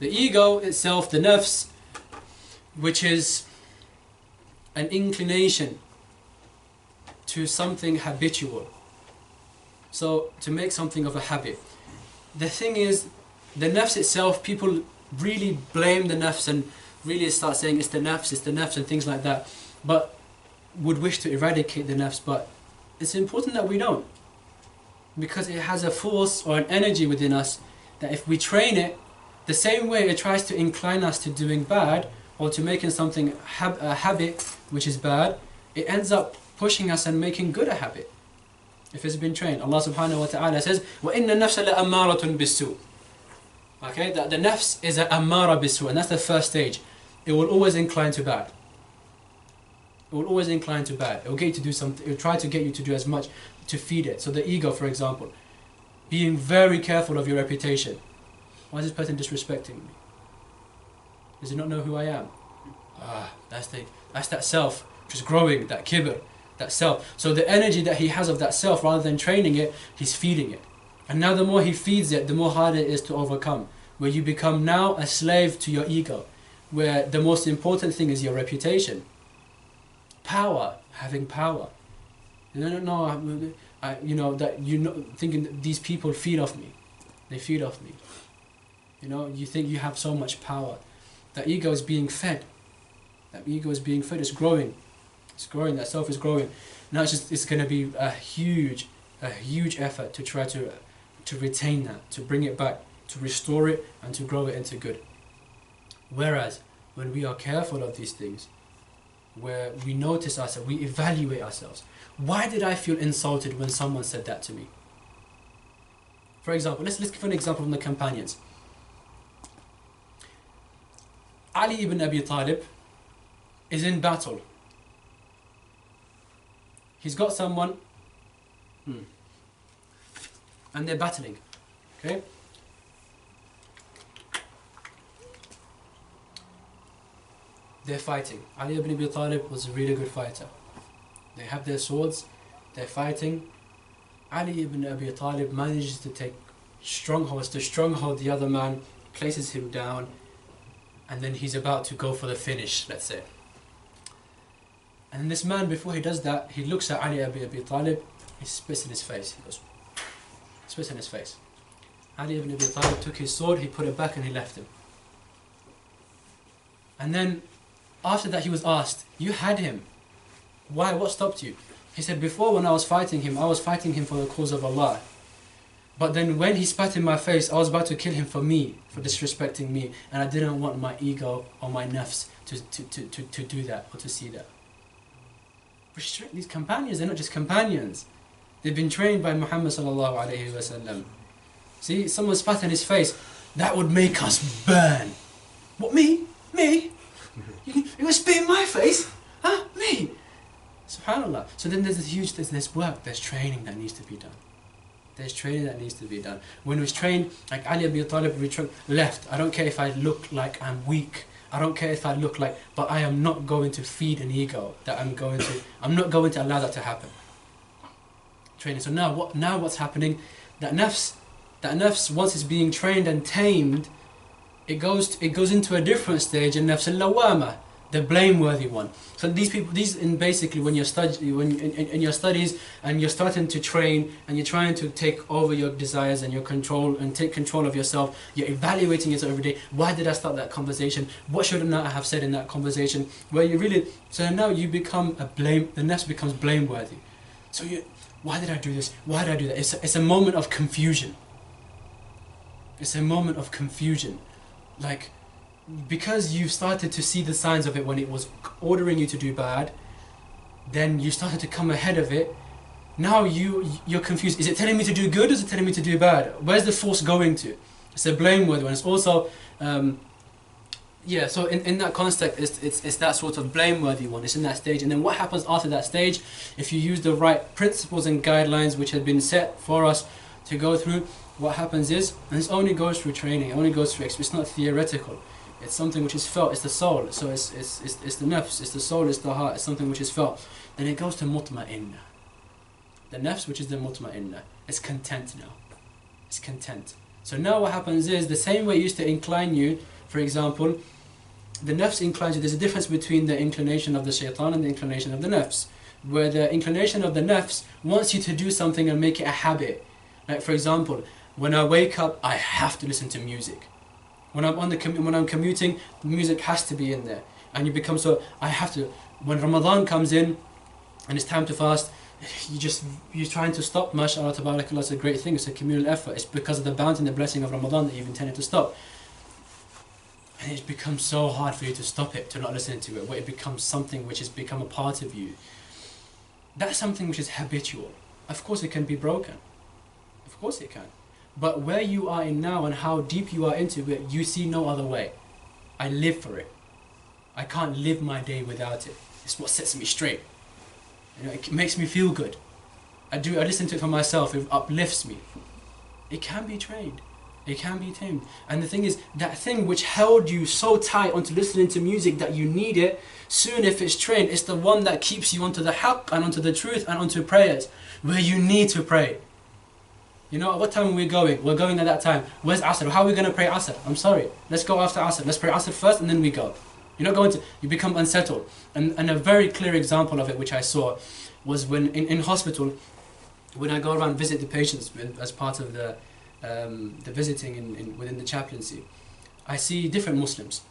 The ego itself, the nafs, which is an inclination to something habitual. So to make something of a habit. The thing is, the nafs itself, people really blame the nafs and really start saying it's the nafs and things like that, but would wish to eradicate the nafs. But it's important that we don't, because it has a force or an energy within us that if we train it, the same way it tries to incline us to doing bad or to making something a habit which is bad, it ends up pushing us and making good a habit if it's been trained. Allah subhanahu wa ta'ala says, وَإِنَّ النَّفْسَ لَأَمَّارَةٌ بِالسُّوءِ. Okay, that the nafs is an ammara bisu, and that's the first stage. It will always incline to bad. It will always incline to bad. It will get you to do something. It will try to get you to do as much to feed it. So the ego, for example, being very careful of your reputation. Why is this person disrespecting me? Does he not know who I am? That's that self which is growing, that kibr, that self. So the energy that he has of that self, rather than training it, he's feeding it. And now the more he feeds it, the more harder it is to overcome. Where you become now a slave to your ego. Where the most important thing is your reputation. Power, having power. Thinking that these people feed off me. They feed off me. You think you have so much power. That ego is being fed. That ego is being fed. It's growing. It's growing. That self is growing. Now it's going to be a huge effort to try to retain that, to bring it back, to restore it, and to grow it into good. Whereas when we are careful of these things, where we notice ourselves, we evaluate ourselves. Why did I feel insulted when someone said that to me? For example, let's give an example from the companions. Ali ibn Abi Talib is in battle. He's got someone, and they're battling. Okay? They're fighting. Ali ibn Abi Talib was a really good fighter. They have their swords, they're fighting. Ali ibn Abi Talib manages to take strongholds, to stronghold the other man, places him down, and then he's about to go for the finish, let's say. And this man, before he does that, he looks at Ali ibn Abi Talib, he spits in his face. He goes, spits in his face. Ali ibn Abi Talib took his sword, he put it back and he left him. And then after that he was asked, you had him. Why? What stopped you? He said, before when I was fighting him for the cause of Allah. But then when he spat in my face, I was about to kill him for me, for disrespecting me. And I didn't want my ego or my nafs to do that or to see that. These companions, they're not just companions. They've been trained by Muhammad sallallahu alayhi wa sallam. See, someone spat in his face, that would make us burn. What, me? Me? You gonna spit in my face? Huh? Me? SubhanAllah. So then there's work, there's training that needs to be done. There's training that needs to be done. When he was trained, like Ali ibn Talib left. I don't care if I look like I'm weak. I don't care if I look like, but I am not going to feed an ego that I'm not going to allow that to happen. Training. So now what's happening? That nafs, once it's being trained and tamed, it goes into a different stage, in nafs al-lawama, the blameworthy one. So basically when you're in your studies and you're starting to train and you're trying to take over your desires and your control and take control of yourself, you're evaluating yourself every day. Why did I start that conversation? What should I have said in that conversation? So now you become the nafs becomes blameworthy. So why did I do this? Why did I do that? It's a moment of confusion. It's a moment of confusion. Like, because you started to see the signs of it when it was ordering you to do bad, then you started to come ahead of it. Now you're confused. Is it telling me to do good or is it telling me to do bad? Where's the force going to? It's a blameworthy one. It's also, so in that context, it's that sort of blameworthy one. It's in that stage. And then what happens after that stage, if you use the right principles and guidelines which have been set for us to go through, what happens is, and this only goes through training, it only goes through experience, it's not theoretical. It's something which is felt, it's the soul. So it's the nafs, it's the soul, it's the heart, it's something which is felt. Then it goes to mutma'inna. The nafs, which is the mutma'inna, it's content now. It's content. So now what happens is, the same way it used to incline you, for example, the nafs inclines you. There's a difference between the inclination of the shaitan and the inclination of the nafs. Where the inclination of the nafs wants you to do something and make it a habit. Like for example, when I wake up, I have to listen to music. When I'm commuting, the music has to be in there. And you become so, I have to, when Ramadan comes in and it's time to fast, you're trying to stop. MashaAllah, tabarakallah, it's a great thing, it's a communal effort. It's because of the bounty and the blessing of Ramadan that you've intended to stop. And it becomes so hard for you to stop it, to not listen to it, where it becomes something which has become a part of you. That's something which is habitual. Of course it can be broken. Of course it can. But where you are in now and how deep you are into it, you see no other way. I live for it. I can't live my day without it. It's what sets me straight. You know, it makes me feel good. I listen to it for myself. It uplifts me. It can be trained. It can be tamed. And the thing is, that thing which held you so tight onto listening to music that you need it, soon if it's trained, it's the one that keeps you onto the haqq and onto the truth and onto prayers, where you need to pray. You know, at what time are we going? We're going at that time. Where's Asr? How are we going to pray Asr? I'm sorry. Let's go after Asr. Let's pray Asr first and then we go. You're not going to, you become unsettled. And a very clear example of it which I saw was when in hospital, when I go around visit the patients as part of the visiting within the chaplaincy, I see different Muslims.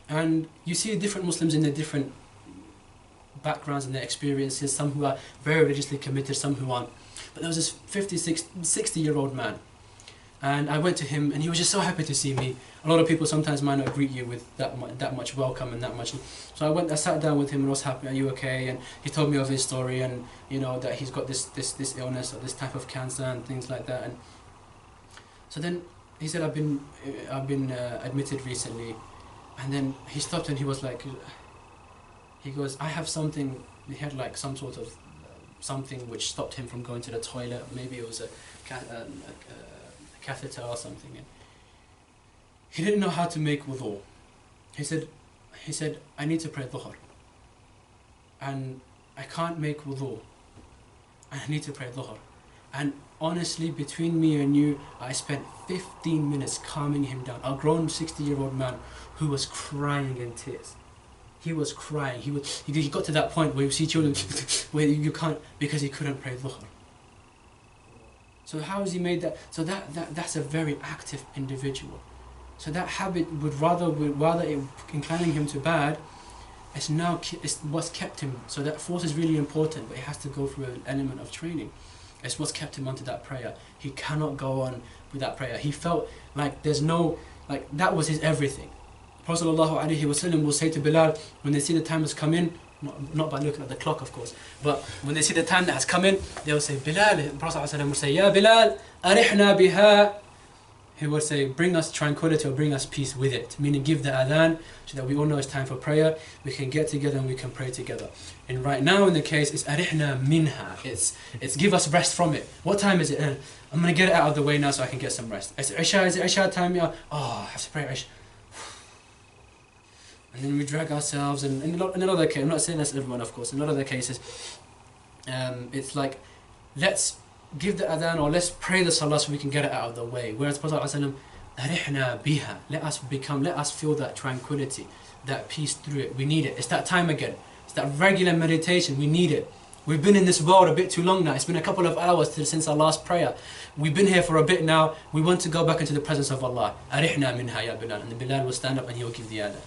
And you see different Muslims in their different backgrounds and their experiences, some who are very religiously committed, some who aren't. But there was this 60-year-old man. And I went to him and he was just so happy to see me. A lot of people sometimes might not greet you with that much welcome and that much. So I sat down with him and was happy, are you okay? And he told me of his story and, you know, that he's got this illness or this type of cancer and things like that. And so then he said, I've been admitted recently. And then he stopped and he was like, he goes, I have something. He had like some sort of something which stopped him from going to the toilet. Maybe it was a catheter or something. And he didn't know how to make wudu. He said, I need to pray dhuhr. And I can't make wudu. And I need to pray dhuhr. And honestly, between me and you, I spent 15 minutes calming him down. A grown 60-year-old man who was crying in tears. He was crying. He got to that point where you see children where you can't, because he couldn't pray dhuhr. So how has he made that? So that's a very active individual. So that habit would rather it inclining him to bad, it's what's kept him. So that force is really important, but it has to go through an element of training. It's what's kept him onto that prayer. He cannot go on with that prayer. He felt like that was his everything. Prophet ﷺ will say to Bilal, when they see the time has come in, not by looking at the clock of course, but when they see the time that has come in, they will say, Bilal, the Prophet ﷺ will say, Ya Bilal, arihna biha. He will say, bring us tranquility or bring us peace with it. Meaning give the adhan so that we all know it's time for prayer. We can get together and we can pray together. And right now in the case, it's arihna minha. It's give us rest from it. What time is it? I'm going to get it out of the way now so I can get some rest. Is it Isha time? Yeah. Oh, I have to pray Isha. And then we drag ourselves, and in another case, I'm not saying that's everyone of course, in a lot of the cases, it's like, let's give the adhan or let's pray the salah so we can get it out of the way. Whereas Prophet ﷺ, arihna biha, let us feel that tranquility, that peace through it. We need it. It's that time again. It's that regular meditation. We need it. We've been in this world a bit too long now. It's been a couple of hours since our last prayer. We've been here for a bit now. We want to go back into the presence of Allah. Arihna minha ya Bilal. And the Bilal will stand up and he will give the adhan.